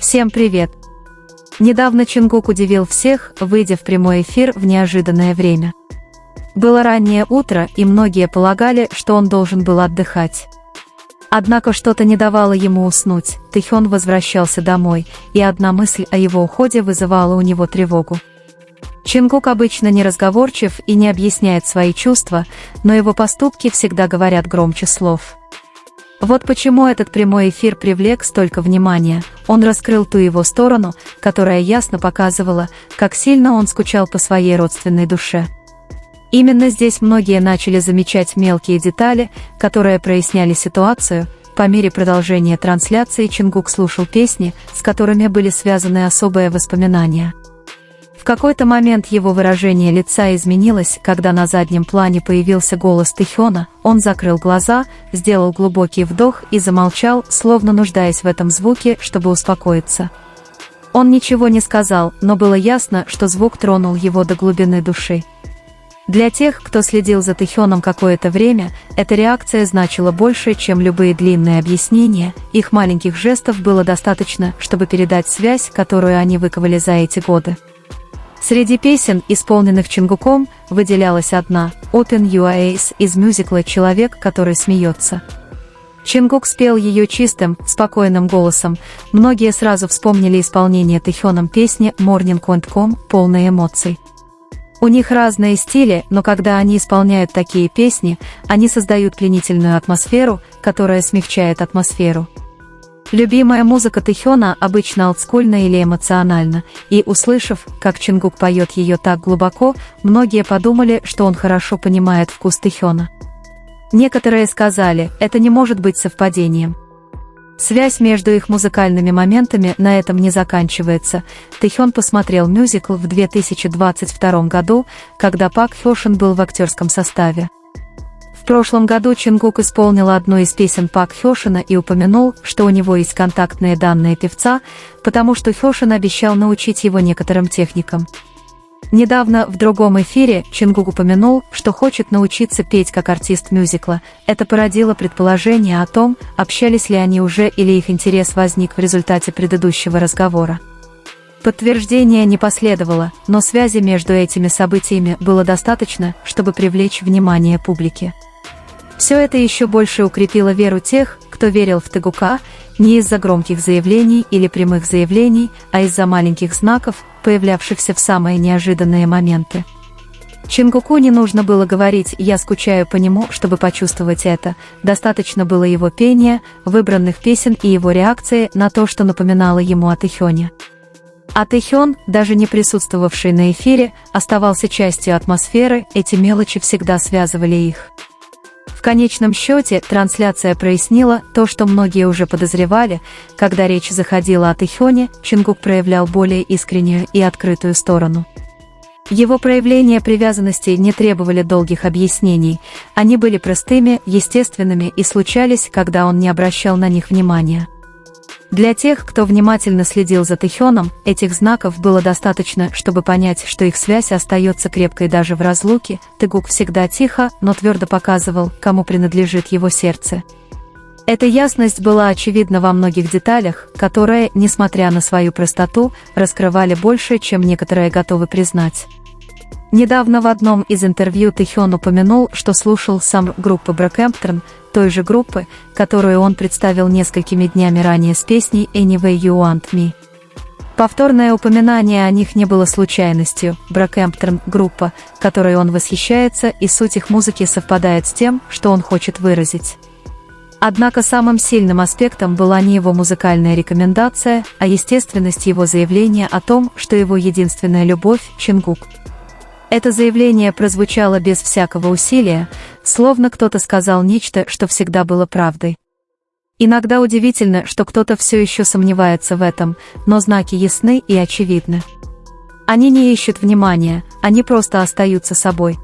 Всем привет! Недавно Чингук удивил всех, выйдя в прямой эфир в неожиданное время. Было раннее утро, и многие полагали, что он должен был отдыхать. Однако что-то не давало ему уснуть. Тэхён возвращался домой, и одна мысль о его уходе вызывала у него тревогу. Чингук обычно не разговорчив и не объясняет свои чувства, но его поступки всегда говорят громче слов. Вот почему этот прямой эфир привлек столько внимания. Он раскрыл ту его сторону, которая ясно показывала, как сильно он скучал по своей родственной душе. Именно здесь многие начали замечать мелкие детали, которые проясняли ситуацию. По мере продолжения трансляции Чингук слушал песни, с которыми были связаны особые воспоминания. В какой-то момент его выражение лица изменилось, когда на заднем плане появился голос Тэхёна. Он закрыл глаза, сделал глубокий вдох и замолчал, словно нуждаясь в этом звуке, чтобы успокоиться. Он ничего не сказал, но было ясно, что звук тронул его до глубины души. Для тех, кто следил за Тэхёном какое-то время, эта реакция значила больше, чем любые длинные объяснения. Их маленьких жестов было достаточно, чтобы передать связь, которую они выковали за эти годы. Среди песен, исполненных Чингуком, выделялась одна «Open Your Eyes» из мюзикла «Человек, который смеется». Чингук спел ее чистым, спокойным голосом. Многие сразу вспомнили исполнение Тэхёном песни «Morning Quant.com», полной эмоций. У них разные стили, но когда они исполняют такие песни, они создают пленительную атмосферу, которая смягчает атмосферу. Любимая музыка Тэхёна обычно олдскульна или эмоциональна, и, услышав, как Чингук поет ее так глубоко, многие подумали, что он хорошо понимает вкус Тэхёна. Некоторые сказали, это не может быть совпадением. Связь между их музыкальными моментами на этом не заканчивается. Тэхён посмотрел мюзикл в 2022 году, когда Пак Хёшин был в актерском составе. В прошлом году Чингук исполнил одну из песен Пак Хёшина и упомянул, что у него есть контактные данные певца, потому что Хёшин обещал научить его некоторым техникам. Недавно в другом эфире Чингук упомянул, что хочет научиться петь как артист мюзикла. Это породило предположение о том, общались ли они уже или их интерес возник в результате предыдущего разговора. Подтверждения не последовало, но связи между этими событиями было достаточно, чтобы привлечь внимание публики. Все это еще больше укрепило веру тех, кто верил в Тэгука, не из-за громких заявлений или прямых заявлений, а из-за маленьких знаков, появлявшихся в самые неожиданные моменты. Чингуку не нужно было говорить «я скучаю по нему», чтобы почувствовать это, достаточно было его пения, выбранных песен и его реакции на то, что напоминало ему о Тэхёне. А Тэхён, даже не присутствовавший на эфире, оставался частью атмосферы, эти мелочи всегда связывали их. В конечном счете, трансляция прояснила то, что многие уже подозревали. Когда речь заходила о Тэхёне, Чингук проявлял более искреннюю и открытую сторону. Его проявления привязанности не требовали долгих объяснений, они были простыми, естественными и случались, когда он не обращал на них внимания. Для тех, кто внимательно следил за Тэхёном, этих знаков было достаточно, чтобы понять, что их связь остается крепкой даже в разлуке. Тэгук всегда тихо, но твердо показывал, кому принадлежит его сердце. Эта ясность была очевидна во многих деталях, которые, несмотря на свою простоту, раскрывали больше, чем некоторые готовы признать. Недавно в одном из интервью Тэхён упомянул, что слушал сам группы Brockhampton, той же группы, которую он представил несколькими днями ранее с песней Anyway You Want Me. Повторное упоминание о них не было случайностью. Brockhampton — группа, которой он восхищается, и суть их музыки совпадает с тем, что он хочет выразить. Однако самым сильным аспектом была не его музыкальная рекомендация, а естественность его заявления о том, что его единственная любовь — Чингук. Это заявление прозвучало без всякого усилия, словно кто-то сказал нечто, что всегда было правдой. Иногда удивительно, что кто-то все еще сомневается в этом, но знаки ясны и очевидны. Они не ищут внимания, они просто остаются собой.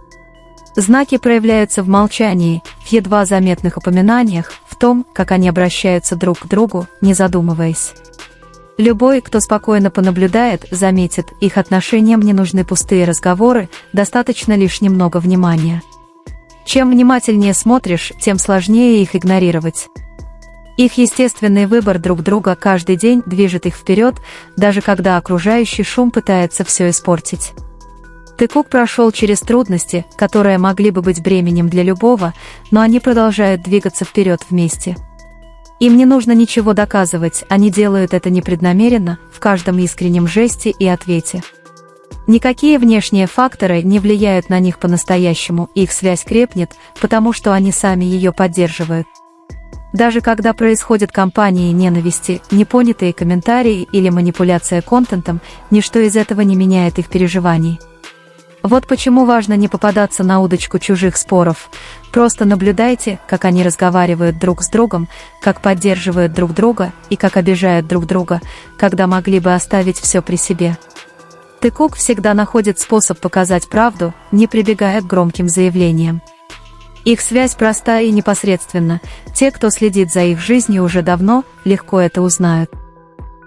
Знаки проявляются в молчании, в едва заметных упоминаниях, в том, как они обращаются друг к другу, не задумываясь. Любой, кто спокойно понаблюдает, заметит, их отношениям не нужны пустые разговоры, достаточно лишь немного внимания. Чем внимательнее смотришь, тем сложнее их игнорировать. Их естественный выбор друг друга каждый день движет их вперед, даже когда окружающий шум пытается все испортить. Текук прошел через трудности, которые могли бы быть бременем для любого, но они продолжают двигаться вперед вместе. Им не нужно ничего доказывать, они делают это непреднамеренно, в каждом искреннем жесте и ответе. Никакие внешние факторы не влияют на них по-настоящему, их связь крепнет, потому что они сами ее поддерживают. Даже когда происходят кампании ненависти, непонятые комментарии или манипуляция контентом, ничто из этого не меняет их переживаний. Вот почему важно не попадаться на удочку чужих споров. Просто наблюдайте, как они разговаривают друг с другом, как поддерживают друг друга и как обижают друг друга, когда могли бы оставить все при себе. Текук всегда находит способ показать правду, не прибегая к громким заявлениям. Их связь проста и непосредственна. Те, кто следит за их жизнью уже давно, легко это узнают.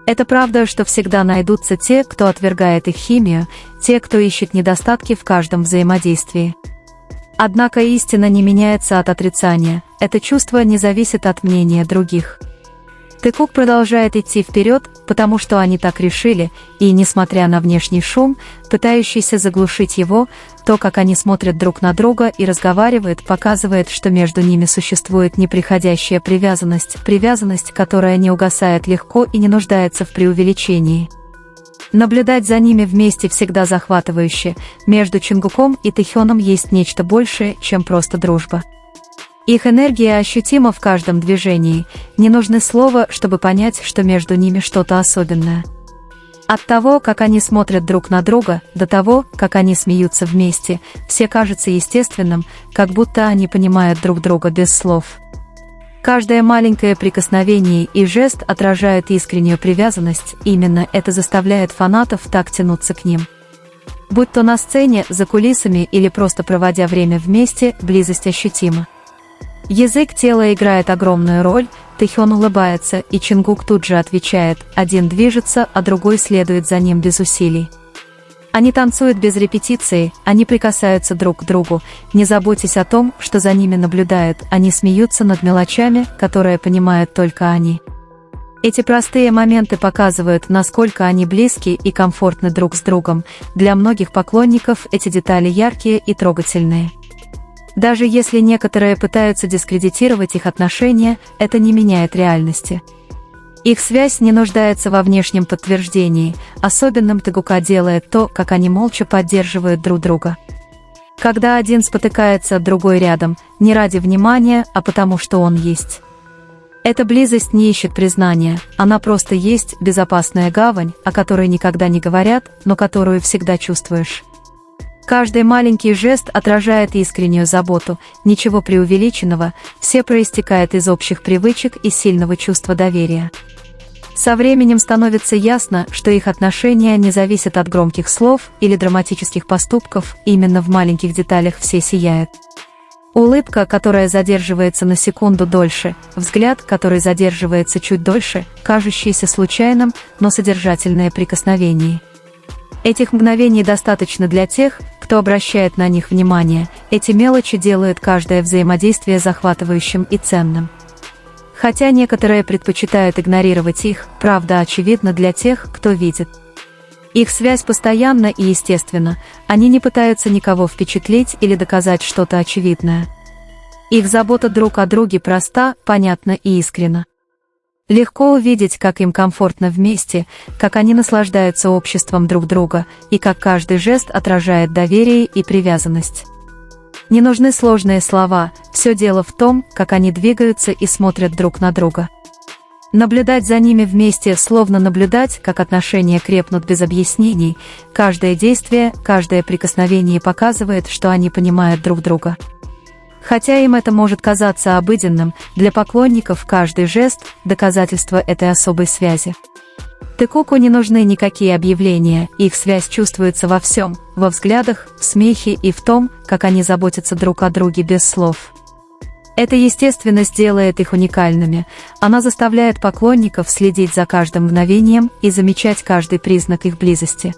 Это правда, что всегда найдутся те, кто отвергает их химию, те, кто ищет недостатки в каждом взаимодействии. Однако истина не меняется от отрицания, это чувство не зависит от мнения других. Текук продолжает идти вперед, потому что они так решили, и, несмотря на внешний шум, пытающийся заглушить его, то, как они смотрят друг на друга и разговаривают, показывает, что между ними существует неприходящая привязанность, которая не угасает легко и не нуждается в преувеличении. Наблюдать за ними вместе всегда захватывающе. Между Чингуком и Тэхёном есть нечто большее, чем просто дружба. Их энергия ощутима в каждом движении, не нужны слова, чтобы понять, что между ними что-то особенное. От того, как они смотрят друг на друга, до того, как они смеются вместе, все кажется естественным, как будто они понимают друг друга без слов. Каждое маленькое прикосновение и жест отражает искреннюю привязанность, именно это заставляет фанатов так тянуться к ним. Будь то на сцене, за кулисами или просто проводя время вместе, близость ощутима. Язык тела играет огромную роль, Тэхён улыбается, и Чингук тут же отвечает, один движется, а другой следует за ним без усилий. Они танцуют без репетиции, они прикасаются друг к другу, не заботясь о том, что за ними наблюдают, они смеются над мелочами, которые понимают только они. Эти простые моменты показывают, насколько они близки и комфортны друг с другом, для многих поклонников эти детали яркие и трогательные. Даже если некоторые пытаются дискредитировать их отношения, это не меняет реальности. Их связь не нуждается во внешнем подтверждении, особенным Текука делает то, как они молча поддерживают друг друга. Когда один спотыкается, другой рядом, не ради внимания, а потому что он есть. Эта близость не ищет признания, она просто есть, безопасная гавань, о которой никогда не говорят, но которую всегда чувствуешь. Каждый маленький жест отражает искреннюю заботу, ничего преувеличенного, все проистекает из общих привычек и сильного чувства доверия. Со временем становится ясно, что их отношения не зависят от громких слов или драматических поступков, именно в маленьких деталях все сияют. Улыбка, которая задерживается на секунду дольше, взгляд, который задерживается чуть дольше, кажущееся случайным, но содержательное прикосновение. Этих мгновений достаточно для тех, кто обращает на них внимание, эти мелочи делают каждое взаимодействие захватывающим и ценным. Хотя некоторые предпочитают игнорировать их, правда очевидна для тех, кто видит. Их связь постоянна и естественна, они не пытаются никого впечатлить или доказать что-то очевидное. Их забота друг о друге проста, понятна и искренна. Легко увидеть, как им комфортно вместе, как они наслаждаются обществом друг друга, и как каждый жест отражает доверие и привязанность. Не нужны сложные слова, все дело в том, как они двигаются и смотрят друг на друга. Наблюдать за ними вместе, словно наблюдать, как отношения крепнут без объяснений, каждое действие, каждое прикосновение показывает, что они понимают друг друга. Хотя им это может казаться обыденным, для поклонников каждый жест – доказательство этой особой связи. Текуку не нужны никакие объявления, их связь чувствуется во всем, во взглядах, в смехе и в том, как они заботятся друг о друге без слов. Эта естественность делает их уникальными, она заставляет поклонников следить за каждым мгновением и замечать каждый признак их близости.